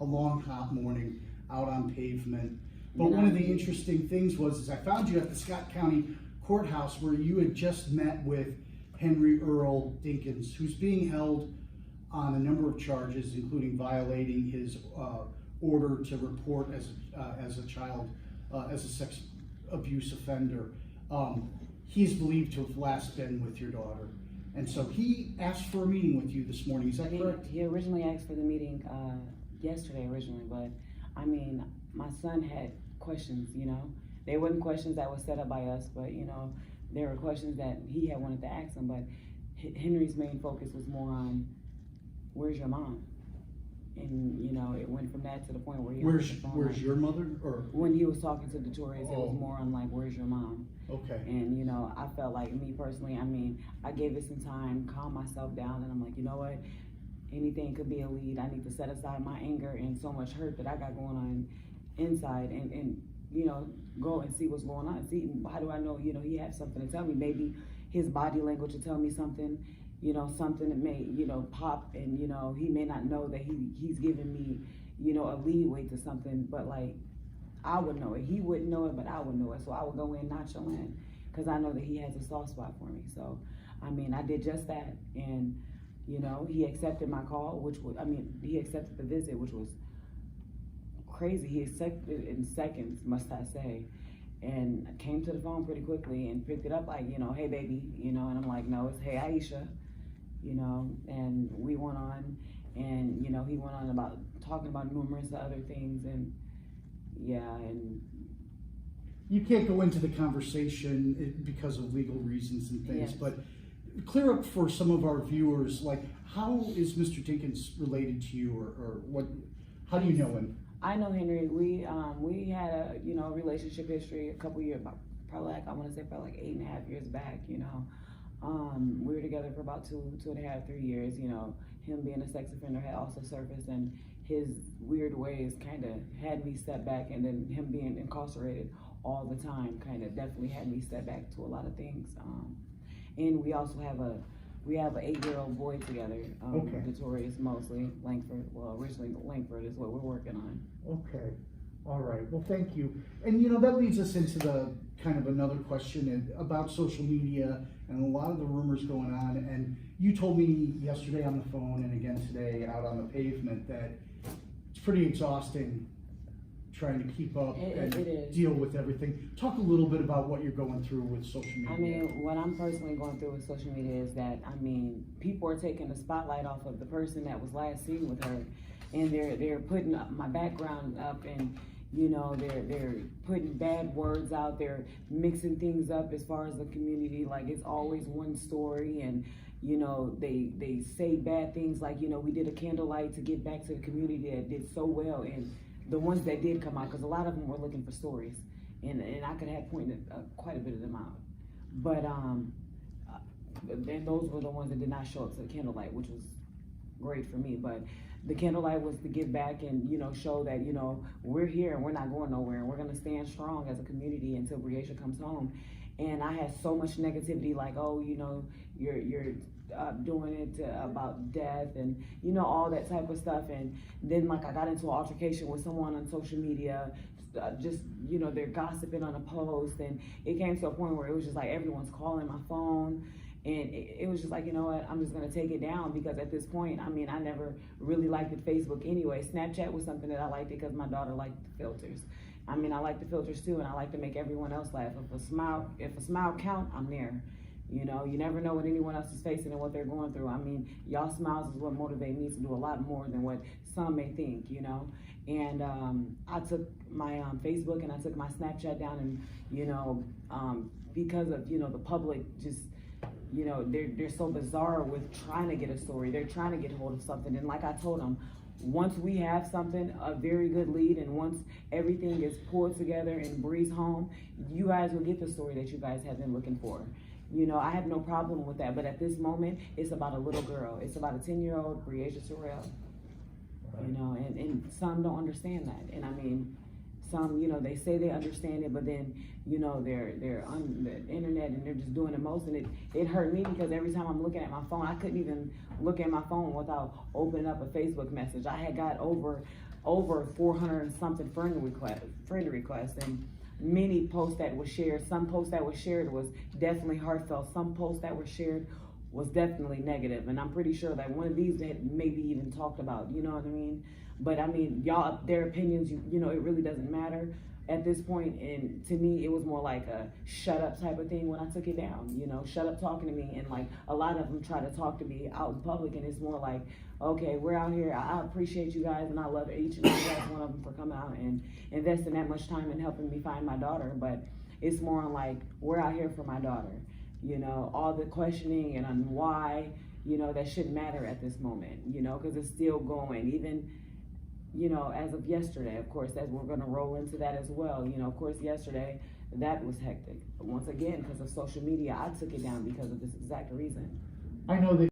a long hot morning out on pavement. But one of the interesting things was I found you at the Scott County Courthouse where you had just met with Henry Earl Dinkins, who's being held on a number of charges, including violating his order to report as a child, as a sex abuse offender. He's believed to have last been with your daughter. And so he asked for a meeting with you this morning, is that correct? He originally asked for the meeting yesterday originally, but I mean, my son had questions, you know. They weren't questions that were set up by us, but you know, there were questions that he had wanted to ask him, but Henry's main focus was more on, where's your mom? And you know, it went from that to the point where he Where's your mother? Or when he was talking to the tourists, it was more on like, where's your mom? Okay. And you know, I felt like, me personally, I mean, I gave it some time, calm myself down, and I'm like, you know what? Anything could be a lead. I need to set aside my anger and so much hurt that I got going on inside, and you know, go and see what's going on. See, how do I know, you know, he has something to tell me? Maybe his body language will tell me something, you know, something that may, you know, pop, and you know, he may not know that he's giving me, you know, a leeway to something, but like, I would know it. He wouldn't know it, but I would know it. So I would go in nonchalant because I know that he has a soft spot for me. So, I mean, I did just that, and you know, he accepted my call, which was, I mean, he accepted the visit, which was crazy. He accepted it in seconds, must I say, and came to the phone pretty quickly and picked it up like, you know, hey baby, you know, and I'm like, no, it's hey Aisha, you know, and we went on, and you know, he went on about talking about numerous other things, and yeah, and you can't go into the conversation because of legal reasons and things, yes. But clear up for some of our viewers, like, how is Mr. Dinkins related to you, or what? How do you know him? I know Henry. We had a, you know, relationship history a couple years, probably like, I want to say probably like 8.5 years back. You know, we were together for about 2.5, 3 years. You know, him being a sex offender had also surfaced, and his weird ways kind of had me step back, and then him being incarcerated all the time kind of definitely had me step back to a lot of things. And we also have an 8-year-old boy together, Victorious, mostly Lankford. Well, originally Lankford is what we're working on. Okay, all right. Well, thank you. And you know, that leads us into the kind of another question about social media and a lot of the rumors going on. And you told me yesterday on the phone and again today out on the pavement that it's pretty exhausting trying to keep up and deal with everything. Talk a little bit about what you're going through with social media. I mean, what I'm personally going through with social media is that, I mean, people are taking the spotlight off of the person that was last seen with her, and they're putting up my background up, and you know, they're putting bad words out, they're mixing things up as far as the community, like it's always one story, and you know, they say bad things like, you know, we did a candlelight to give back to the community that did so well, and the ones that did come out, because a lot of them were looking for stories, and I could have pointed quite a bit of them out, but then those were the ones that did not show up to the candlelight, which was great for me. But the candlelight was to give back and, you know, show that, you know, we're here and we're not going nowhere, and we're going to stand strong as a community until Breasia comes home. And I had so much negativity, like, oh, you know, you're doing it about death, and you know, all that type of stuff. And then like I got into an altercation with someone on social media, just, you know, they're gossiping on a post, and it came to a point where it was just like everyone's calling my phone, and it was just like, you know what, I'm just gonna take it down, because at this point, I mean, I never really liked Facebook anyway. Snapchat was something that I liked because my daughter liked the filters. I mean, I like the filters too, and I like to make everyone else laugh. If a smile count, I'm there. You know, you never know what anyone else is facing and what they're going through. I mean, y'all smiles is what motivate me to do a lot more than what some may think, you know. And I took my Facebook and I took my Snapchat down, and, you know, because of, you know, the public just, you know, they're so bizarre with trying to get a story. They're trying to get hold of something. And like I told them, once we have something, a very good lead, and once everything is pulled together and breeze home, you guys will get the story that you guys have been looking for. You know, I have no problem with that, but at this moment, it's about a little girl. It's about a 10-year-old Breasia Terrell. You know, and some don't understand that. And I mean, some, you know, they say they understand it, but then, you know, they're on the internet and they're just doing the most. And it hurt me, because every time I'm looking at my phone, I couldn't even look at my phone without opening up a Facebook message. I had got over over 400 and something friend requests, and many posts that were shared. Some posts that were shared was definitely heartfelt. Some posts that were shared was definitely negative, and I'm pretty sure that one of these they had maybe even talked about, you know what I mean? But I mean, y'all, their opinions, you know, it really doesn't matter at this point. And to me, it was more like a shut up type of thing when I took it down, you know, shut up talking to me. And like a lot of them try to talk to me out in public, and it's more like, okay, we're out here, I appreciate you guys, and I love each and every last one of them for coming out and investing that much time in helping me find my daughter. But it's more on like, we're out here for my daughter. You know, all the questioning and on why, you know, that shouldn't matter at this moment, you know, because it's still going. Even, you know, as of yesterday, of course, as we're going to roll into that as well. You know, of course, yesterday, that was hectic. But once again, because of social media, I took it down because of this exact reason. I know that